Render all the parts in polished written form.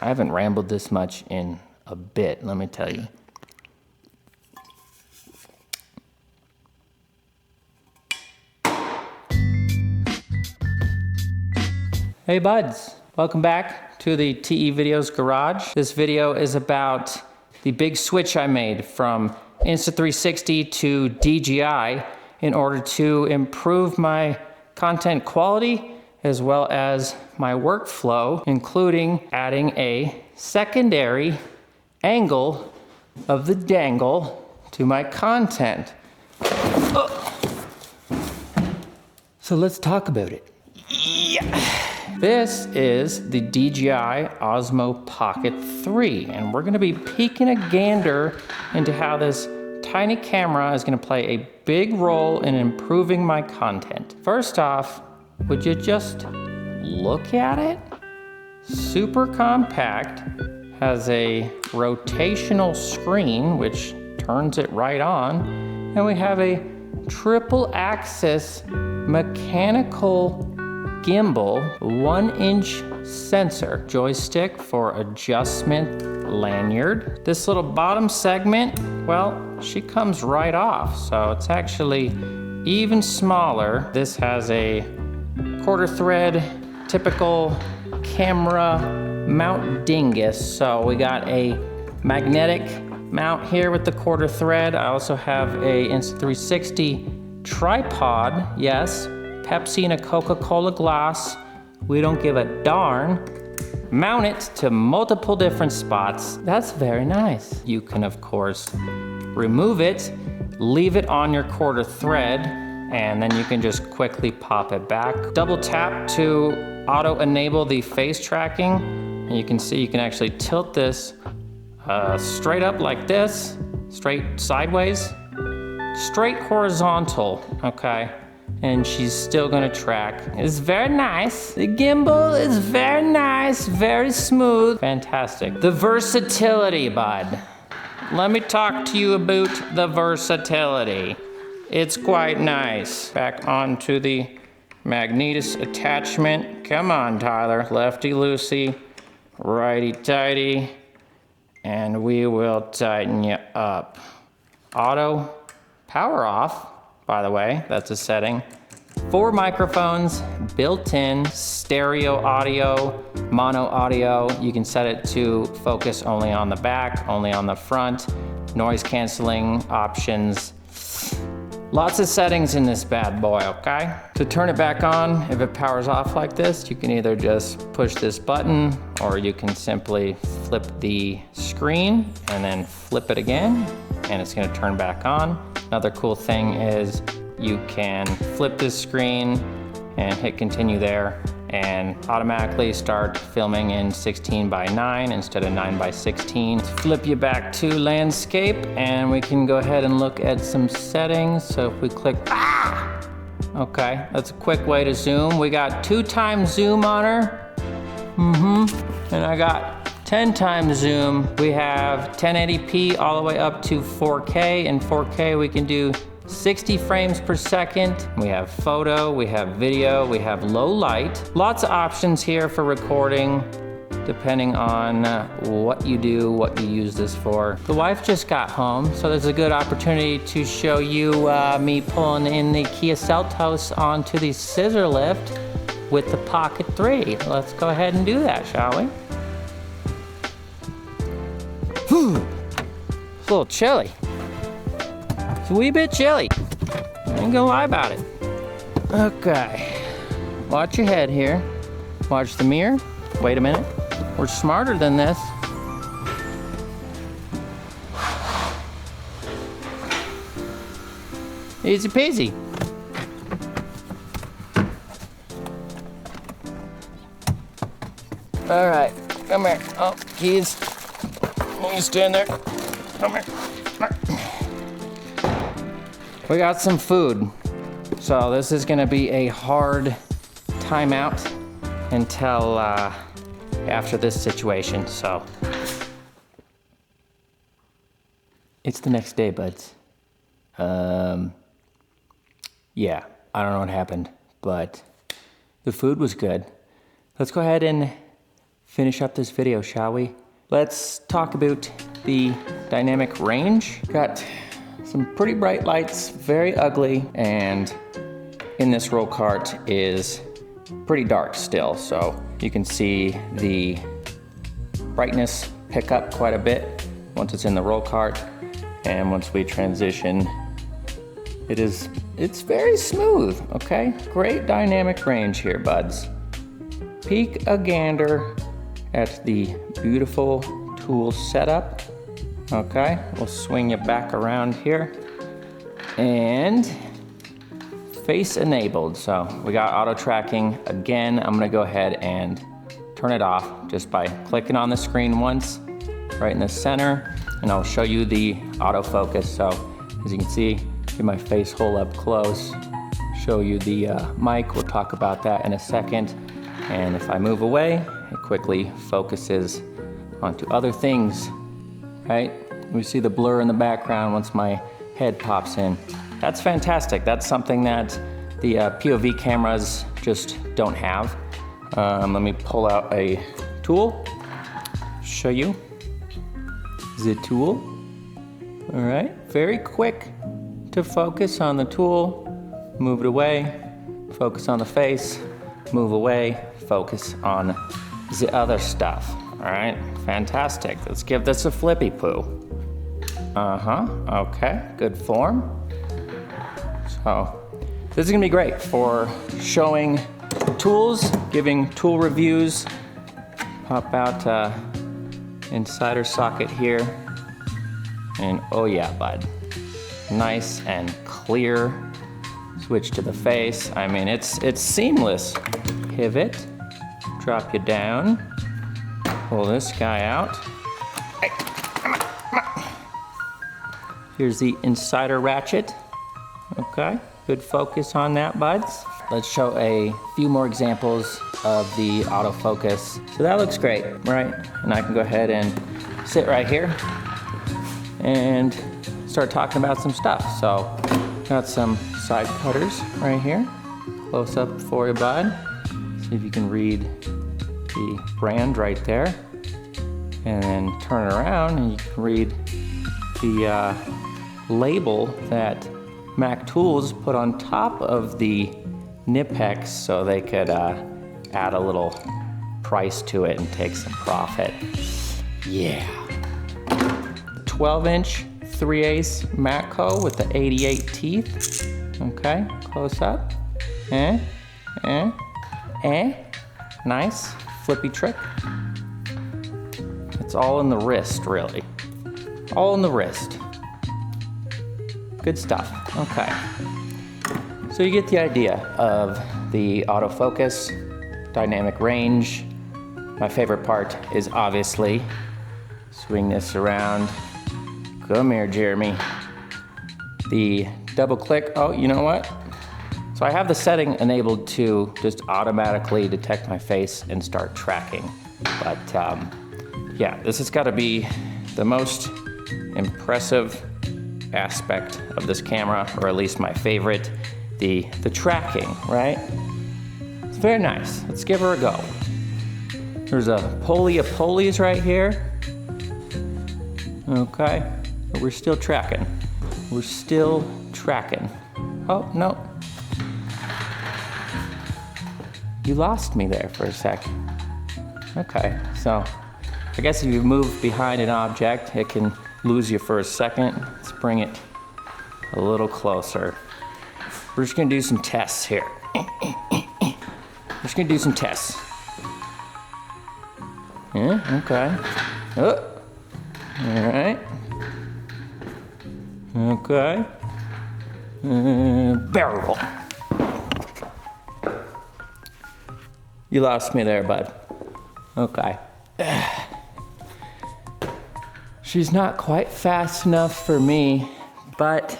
I haven't rambled this much in a bit, let me tell you. Hey buds, welcome back to the TE Videos Garage. This video is about the big switch I made from Insta360 to DJI in order to improve my content quality as well as my workflow, including adding a secondary angle of the dangle to my content. So let's talk about it. Yeah. This is the DJI Osmo Pocket 3, and we're gonna be peeking a gander into how this tiny camera is gonna play a big role in improving my content. First off, would you just look at it? Super compact, has a rotational screen, which turns it right on, and we have a triple axis mechanical gimbal, 1-inch sensor, joystick for adjustment, lanyard. This little bottom segment, well, she comes right off, so it's actually even smaller. This has a quarter thread, typical camera mount dingus. So we got a magnetic mount here with the quarter thread. I also have a Insta360 tripod, yes. Pepsi and a Coca-Cola glass. We don't give a darn. Mount it to multiple different spots. That's very nice. You can, of course, remove it, leave it on your quarter thread, and then you can just quickly pop it back. Double tap to auto-enable the face tracking. And you can see you can actually tilt this straight up like this, straight sideways, straight horizontal, okay? And she's still gonna track. It's very nice. The gimbal is very nice, very smooth. Fantastic. The versatility, bud. Let me talk to you about the versatility. It's quite nice. Back onto the magnetus attachment. Come on, Tyler. Lefty-loosey, righty-tighty, and we will tighten you up. Auto power off. By the way, that's a setting. 4 microphones, built-in stereo audio, mono audio. You can set it to focus only on the back, only on the front, noise canceling options. Lots of settings in this bad boy, okay? To turn it back on, if it powers off like this, you can either just push this button or you can simply flip the screen and then flip it again and it's gonna turn back on. Another cool thing is you can flip this screen and hit continue there and automatically start filming in 16:9 instead of 9:16. Flip you back to landscape and we can go ahead and look at some settings. So if we click, okay, that's a quick way to zoom. We got 2x zoom on her. And I got 10x zoom. We have 1080p all the way up to 4K. In 4K, we can do 60 frames per second. We have photo, we have video, we have low light. Lots of options here for recording, depending on what you do, what you use this for. The wife just got home, so there's a good opportunity to show you me pulling in the Kia Seltos onto the scissor lift with the Pocket 3. Let's go ahead and do that, shall we? It's a little chilly. It's a wee bit chilly. I ain't gonna lie about it. Okay. Watch your head here. Watch the mirror. Wait a minute. We're smarter than this. Easy peasy. All right, come here. Oh, keys. You stand there. Come here. We got some food. So this is gonna be a hard timeout until after this situation, so. It's the next day, buds. Yeah, I don't know what happened, but the food was good. Let's go ahead and finish up this video, shall we? Let's talk about the dynamic range. Got some pretty bright lights, very ugly, and in this roll cart is pretty dark still, so you can see the brightness pick up quite a bit once it's in the roll cart, and once we transition, it's very smooth, okay? Great dynamic range here, buds. Peek a gander at the beautiful tool setup, okay? We'll swing you back around here, and face enabled. So we got auto tracking. Again, I'm gonna go ahead and turn it off just by clicking on the screen once, right in the center, and I'll show you the autofocus. So as you can see, get my face hole up close, show you the mic. We'll talk about that in a second. And if I move away, it quickly focuses onto other things, right? We see the blur in the background once my head pops in. That's fantastic. That's something that the POV cameras just don't have. Let me pull out a tool, show you the tool. All right, very quick to focus on the tool, move it away, focus on the face, move away, focus on the other stuff. All right, fantastic. Let's give this a flippy poo. Okay, good form. So this is gonna be great for showing tools, giving tool reviews. Pop out insider socket here. And oh yeah, bud. Nice and clear. Switch to the face. I mean, it's seamless. Pivot, drop you down. Pull this guy out. Hey, come on. Here's the insider ratchet. Okay, good focus on that, buds. Let's show a few more examples of the autofocus. So that looks great, right? And I can go ahead and sit right here and start talking about some stuff. So got some side cutters right here. Close up for you, bud. See if you can read the brand right there. And then turn it around and you can read the label that Mac Tools put on top of the Nipex so they could add a little price to it and take some profit. Yeah. 12-inch 3/8 Matco with the 88 teeth. Okay, close up. Nice, flippy trick. It's all in the wrist, really. All in the wrist. Good stuff, okay. So you get the idea of the autofocus, dynamic range. My favorite part is obviously, swing this around. Come here, Jeremy. The double click, oh, you know what? So I have the setting enabled to just automatically detect my face and start tracking. But yeah, this has gotta be the most impressive aspect of this camera, or at least my favorite, the tracking, right? It's very nice. Let's give her a go. There's a pulley of pulleys right here. Okay, but we're still tracking. We're still tracking. Oh, no. You lost me there for a sec. Okay, so I guess if you move behind an object, it can lose you for a second. Let's bring it a little closer. We're just gonna do some tests here. We're just gonna do some tests. Yeah, okay. Oh. All right. Okay. Barrel. You lost me there, bud. Okay. She's not quite fast enough for me, but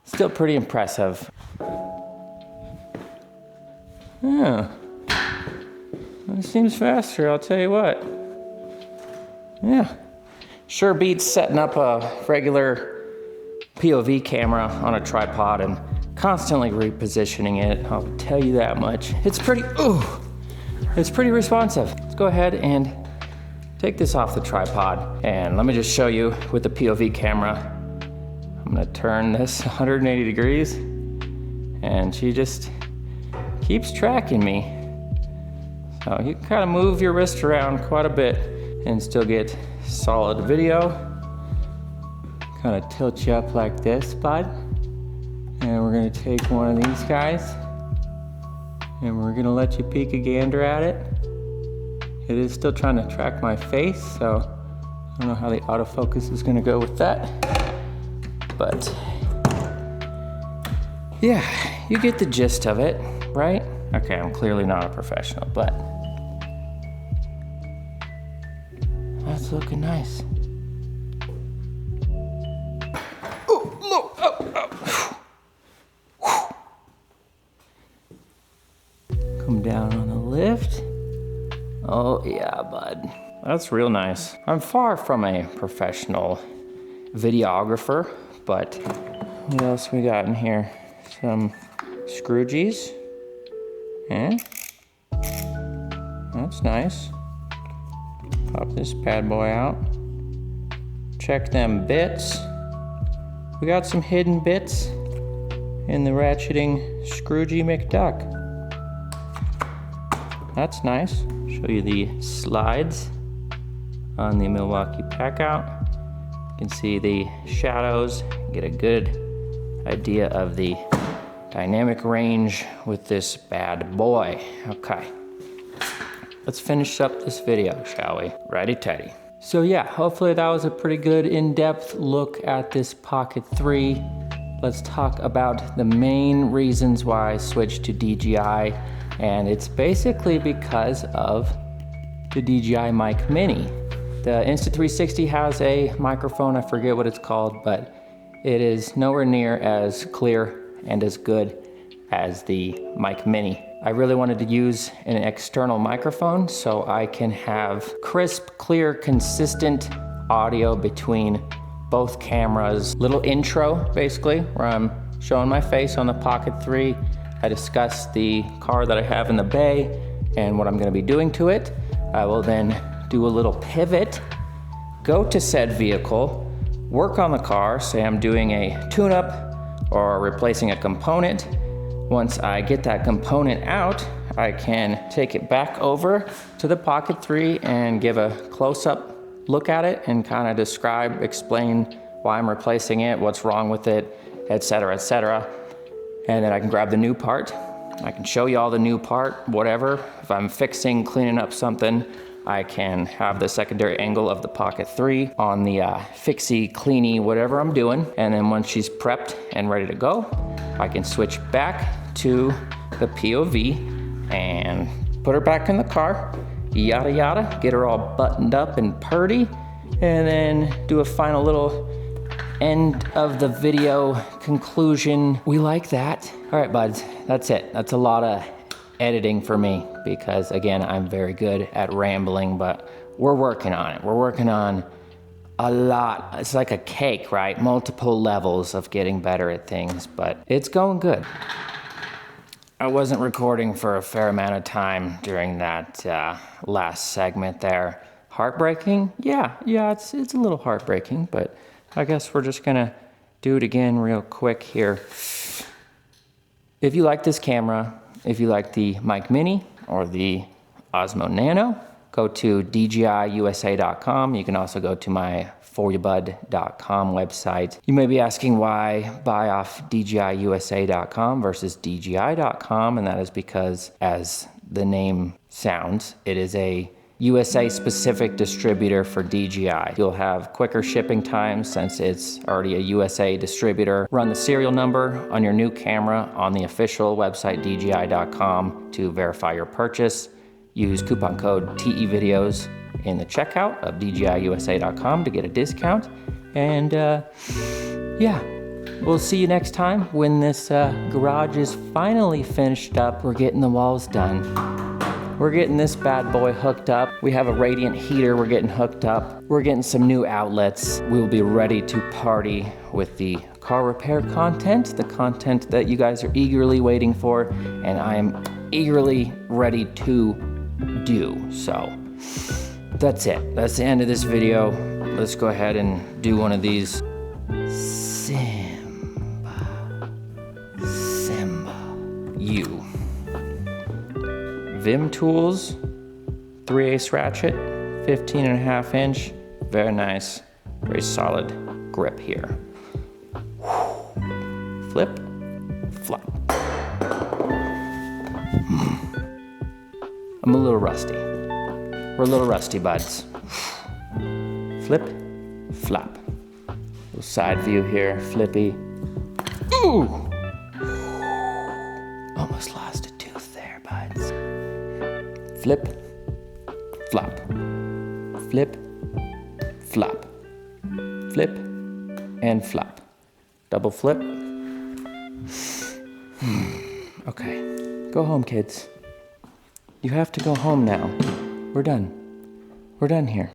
still pretty impressive. Yeah. It seems faster, I'll tell you what. Yeah. Sure beats setting up a regular POV camera on a tripod and constantly repositioning it. I'll tell you that much. It's pretty, ooh. It's pretty responsive. Let's go ahead and take this off the tripod and let me just show you with the POV camera. I'm gonna turn this 180 degrees and she just keeps tracking me. So you can kind of move your wrist around quite a bit and still get solid video. Kind of tilt you up like this, bud. And we're gonna take one of these guys and we're gonna let you peek a gander at it. It is still trying to track my face, so I don't know how the autofocus is gonna go with that. But yeah, you get the gist of it, right? Okay, I'm clearly not a professional, but that's looking nice. Oh, look, oh. Come down on the lift. Oh yeah, bud. That's real nice. I'm far from a professional videographer, but what else we got in here? Some screwgies. Yeah. That's nice. Pop this bad boy out. Check them bits. We got some hidden bits in the ratcheting scroogey McDuck. That's nice. Show you the slides on the Milwaukee Packout. You can see the shadows, get a good idea of the dynamic range with this bad boy. Okay, let's finish up this video, shall we? Righty tighty. So yeah, hopefully that was a pretty good in-depth look at this Pocket 3. Let's talk about the main reasons why I switched to DJI, and it's basically because of the DJI Mic Mini. The Insta360 has a microphone, I forget what it's called, but it is nowhere near as clear and as good as the Mic Mini. I really wanted to use an external microphone so I can have crisp, clear, consistent audio between both cameras. Little intro, basically, where I'm showing my face on the Pocket 3. I discuss the car that I have in the bay and what I'm gonna be doing to it. I will then do a little pivot, go to said vehicle, work on the car, say I'm doing a tune-up or replacing a component. Once I get that component out, I can take it back over to the Pocket 3 and give a close-up look at it and kind of describe, explain why I'm replacing it, what's wrong with it, etc., etc. And then I can grab the new part. I can show you all the new part, whatever. If I'm fixing, cleaning up something, I can have the secondary angle of the Pocket 3 on the fixie, cleany, whatever I'm doing. And then once she's prepped and ready to go, I can switch back to the POV and put her back in the car, yada yada, get her all buttoned up and purdy, and then do a final little end of the video conclusion. We like that. All right, buds, that's it. That's a lot of editing for me because, again, I'm very good at rambling, but we're working on it. We're working on a lot. It's like a cake, right? Multiple levels of getting better at things, but it's going good. I wasn't recording for a fair amount of time during that last segment there. Heartbreaking? Yeah, it's a little heartbreaking, but I guess we're just gonna do it again real quick here. If you like this camera, if you like the Mic Mini or the Osmo Nano, go to DJIUSA.com. You can also go to my foryabud.com website. You may be asking why buy off DJIUSA.com versus DJI.com, and that is because, as the name sounds, it is a USA-specific distributor for DJI. You'll have quicker shipping times since it's already a USA distributor. Run the serial number on your new camera on the official website, DJI.com, to verify your purchase. Use coupon code TEVideos in the checkout of DJIUSA.com to get a discount. And yeah, we'll see you next time when this garage is finally finished up. We're getting the walls done. We're getting this bad boy hooked up. We have a radiant heater we're getting hooked up. We're getting some new outlets. We'll be ready to party with the car repair content, the content that you guys are eagerly waiting for, and I am eagerly ready to do. So that's it. That's the end of this video. Let's go ahead and do one of these. Simba, you. Vim tools, 3/8 ratchet, 15.5 inch. Very nice, very solid grip here. Flip, flop. I'm a little rusty. We're a little rusty, buds. Flip, flop. Little side view here, flippy. Ooh! Almost lost a tooth there, buds. Flip, flop. Flip, flop. Flip, and flop. Double flip. Okay, go home, kids. You have to go home now. We're done. We're done here.